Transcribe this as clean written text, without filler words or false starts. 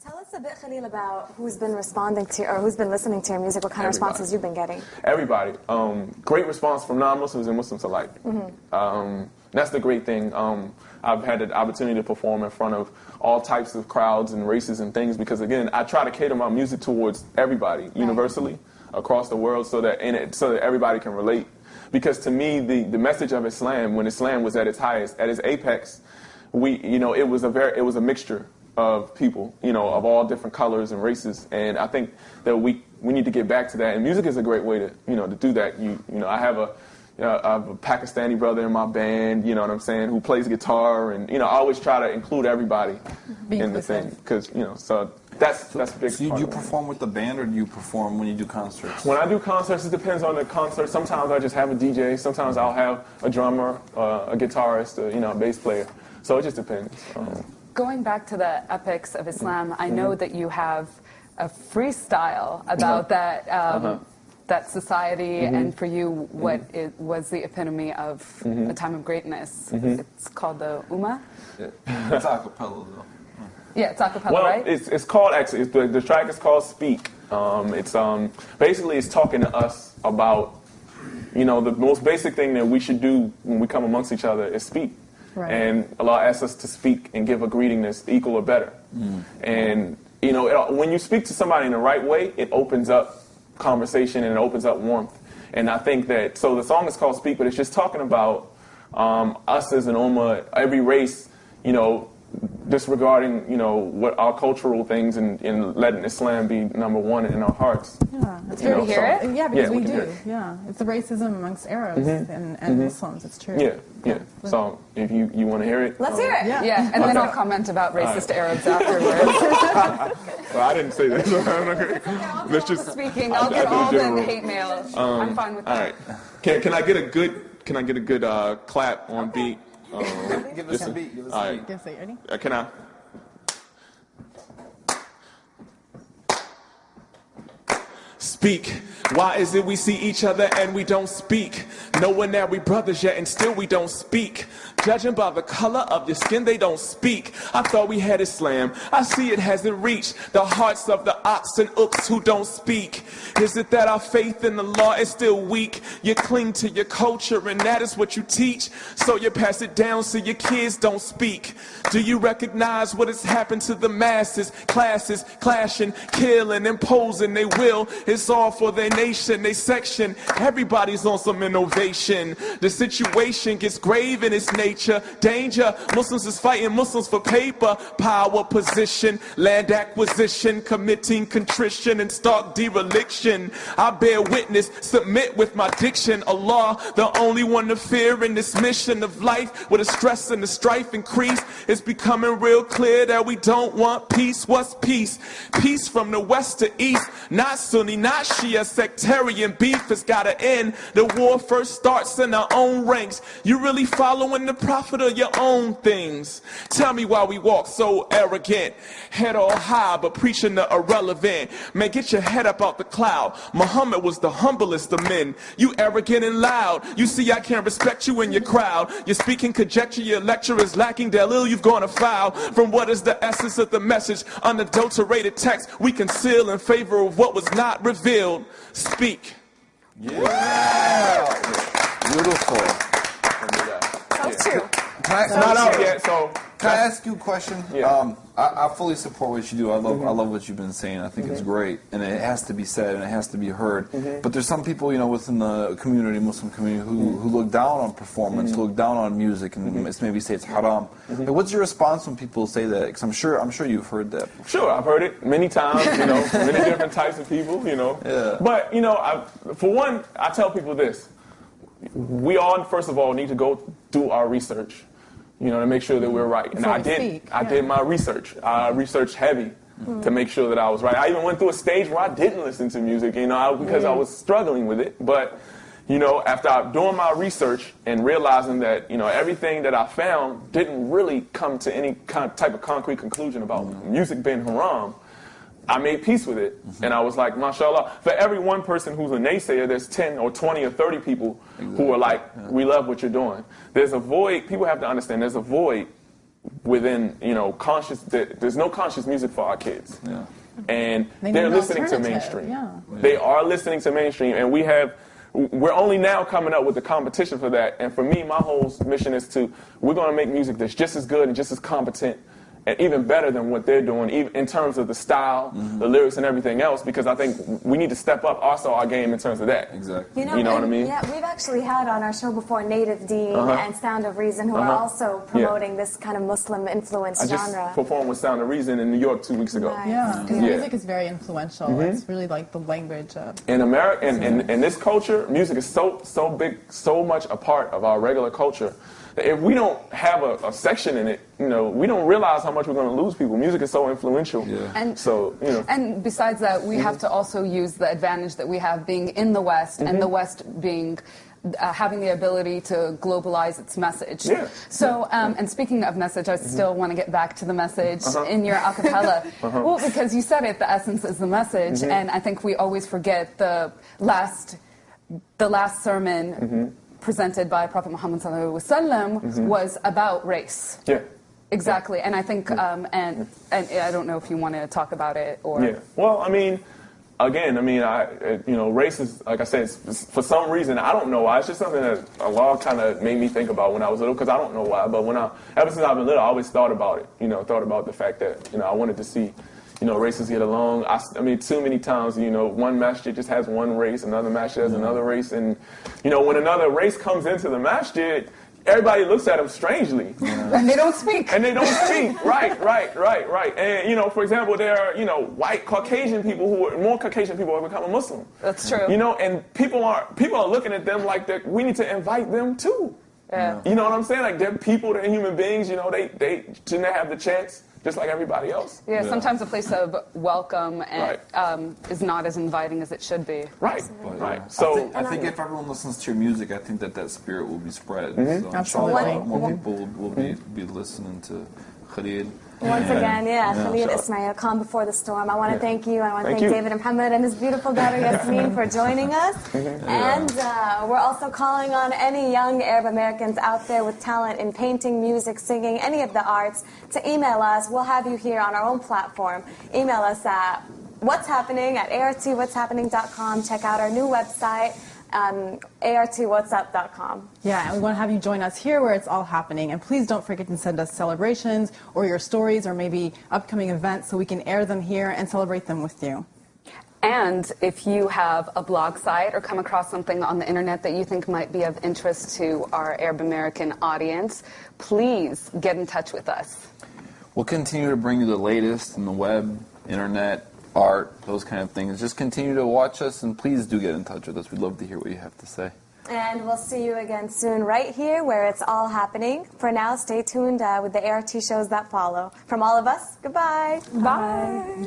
Tell us a bit, Khalil, about who's been responding to, or who's been listening to your music, what kind of responses you've been getting. Everybody. Great response from non-Muslims and Muslims alike. That's the great thing. I've had the opportunity to perform in front of all types of crowds and races and things because, again, I try to cater my music towards everybody, universally, across the world, so that everybody can relate. Because to me, the message of Islam, when Islam was at its highest, at its apex, it was a mixture of people, of all different colors and races, and I think that we need to get back to that. And music is a great way to to do that. I have a Pakistani brother in my band, you know what I'm saying, who plays guitar, and I always try to include everybody in the thing, because so that's a big. So do you perform with the band, or do you perform when you do concerts? When I do concerts, it depends on the concert. Sometimes I just have a DJ. Sometimes I'll have a drummer, a guitarist, a bass player. So it just depends. Going back to the epics of Islam, I know that you have a freestyle about that society, and for you, what it was the epitome of a time of greatness. It's called the Ummah. It's a cappella, though. Yeah, it's a cappella, right? It's called, actually, the track is called Speak. It's basically it's talking to us about, the most basic thing that we should do when we come amongst each other is speak. Right. And Allah asks us to speak and give a greeting that's equal or better. And, when you speak to somebody in the right way, it opens up conversation and it opens up warmth. And I think that, so the song is called Speak, but it's just talking about us as an ummah, every race, disregarding, what our cultural things and letting Islam be number one in our hearts. Yeah, it's good to hear it. Yeah, because we do. Yeah, it's the racism amongst Arabs and Muslims. It's true. Yeah. So if you want to hear it, let's hear it. Yeah, and then I'll comment about racist Arabs afterwards. Well, I didn't say that. Let's just speaking. I'll get all the hate mail. I'm fine with that. All right. Can I get a good clap on beat? Give us a beat. Give us a beat. Guess it. Ready? Can I? Speak. Why is it we see each other and we don't speak? Knowing that we brothers yet and still we don't speak. Judging by the color of your skin, they don't speak. I thought we had Islam. I see it hasn't reached the hearts of the ox and ooks who don't speak. Is it that our faith in the law is still weak? You cling to your culture and that is what you teach. So you pass it down so your kids don't speak. Do you recognize what has happened to the masses? Classes clashing, killing, imposing their will. It's all for their nation, their section. Everybody's on some innovation. The situation gets grave in its nature. Danger, Muslims is fighting Muslims for paper, power, position, land acquisition, committing contrition and stark dereliction. I bear witness, submit with my diction. Allah, the only one to fear in this mission of life, where the stress and the strife increase. It's becoming real clear that we don't want peace. What's peace? Peace from the west to east, not Sunni, not Shia. Sectarian beef has gotta end. The war first starts in our own ranks. You really following the prophet of your own things? Tell me why we walk so arrogant, head all high but preaching the irrelevant. Man, get your head up out the cloud. Muhammad was the humblest of men. You arrogant and loud. You see I can't respect you in your crowd. You're speaking conjecture, your lecture is lacking dalil. You've gone afoul from what is the essence of the message. Unadulterated text we conceal in favor of what was not revealed. Speak. Yeah. Beautiful. That's true. It's not out yet, so. Can I ask you a question? Yeah. I fully support what you do. I love what you've been saying. I think it's great, and it has to be said and it has to be heard. But there's some people, within the community, Muslim community, who look down on performance, who look down on music, and maybe say it's haram. Like, what's your response when people say that? Because I'm sure you've heard that before. Sure, I've heard it many times. Many different types of people. Yeah. But for one, I tell people this: we all, first of all, need to go do our research. To make sure that we're right. And I did my research. I researched heavy to make sure that I was right. I even went through a stage where I didn't listen to music, because I was struggling with it. But, after doing my research and realizing that, everything that I found didn't really come to any type of concrete conclusion about music being haram, I made peace with it. And I was like, mashallah, for every one person who's a naysayer, there's 10 or 20 or 30 people who are like, we love what you're doing. There's a void. People have to understand there's a void within, conscious. There's no conscious music for our kids. Yeah. And They they're need listening to alternative, mainstream. yeah. They are listening to mainstream, and we're only now coming up with the competition for that. And for me, my whole mission is we're going to make music that's just as good and just as competent and even better than what they're doing, even in terms of the style, the lyrics, and everything else, because I think we need to step up also our game in terms of that. Exactly. You know what I mean? Yeah, we've actually had on our show before Native Dean and Sound of Reason, who are also promoting this kind of Muslim-influenced I just genre. performed with Sound of Reason in New York 2 weeks ago. Right. Yeah, because Yeah. music is very influential. It's really like the language of... In America, in this culture, music is so big, so much a part of our regular culture. That if we don't have a section in it, we don't realize how much we're going to lose people. Music is so influential. Yeah. And so, And besides that, we have to also use the advantage that we have being in the West, and the West being having the ability to globalize its message. Yeah. So, and speaking of message, I still want to get back to the message in your a cappella. Well, because you said it, the essence is the message, and I think we always forget the last sermon presented by Prophet Muhammad ﷺ was about race. yeah. Exactly, and I think, and I don't know if you want to talk about it or. Yeah. Well, race is, like I said, for some reason, I don't know why. It's just something that Allah kind of made me think about when I was little, because I don't know why. But ever since I've been little, I always thought about it. Thought about the fact that, I wanted to see, races get along. Too many times, one masjid just has one race, another masjid has another race. And, when another race comes into the masjid, everybody looks at them strangely. And they don't speak. And they don't speak. Right. And, for example, there are, white Caucasian people more Caucasian people are becoming Muslim. That's true. And people are looking at them like we need to invite them too. Yeah. You know what I'm saying? Like, they're people, they're human beings, they shouldn't have the chance just like everybody else. Yeah, sometimes a place of welcome and, is not as inviting as it should be. Right. Right. So I think if everyone listens to your music, I think that spirit will be spread. So Absolutely. more people will be listening to Khalil. Once again, Khalil Ismail, Calm Before the Storm. I want to thank you. I want to thank you. David and Muhammad and his beautiful daughter Yasmin for joining us. And we're also calling on any young Arab Americans out there with talent in painting, music, singing, any of the arts to email us. We'll have you here on our own platform. Email us at What's Happening at artwhatshappening.com. Check out our new website, artwhatsup.com. Yeah, and we want to have you join us here where it's all happening. And please don't forget to send us celebrations or your stories or maybe upcoming events so we can air them here and celebrate them with you. And if you have a blog site or come across something on the internet that you think might be of interest to our Arab American audience, please get in touch with us. We'll continue to bring you the latest in the web, internet, art, those kind of things. Just continue to watch us, and please do get in touch with us. We'd love to hear what you have to say. And we'll see you again soon right here where it's all happening. For now, stay tuned with the ART shows that follow. From all of us, goodbye. Bye.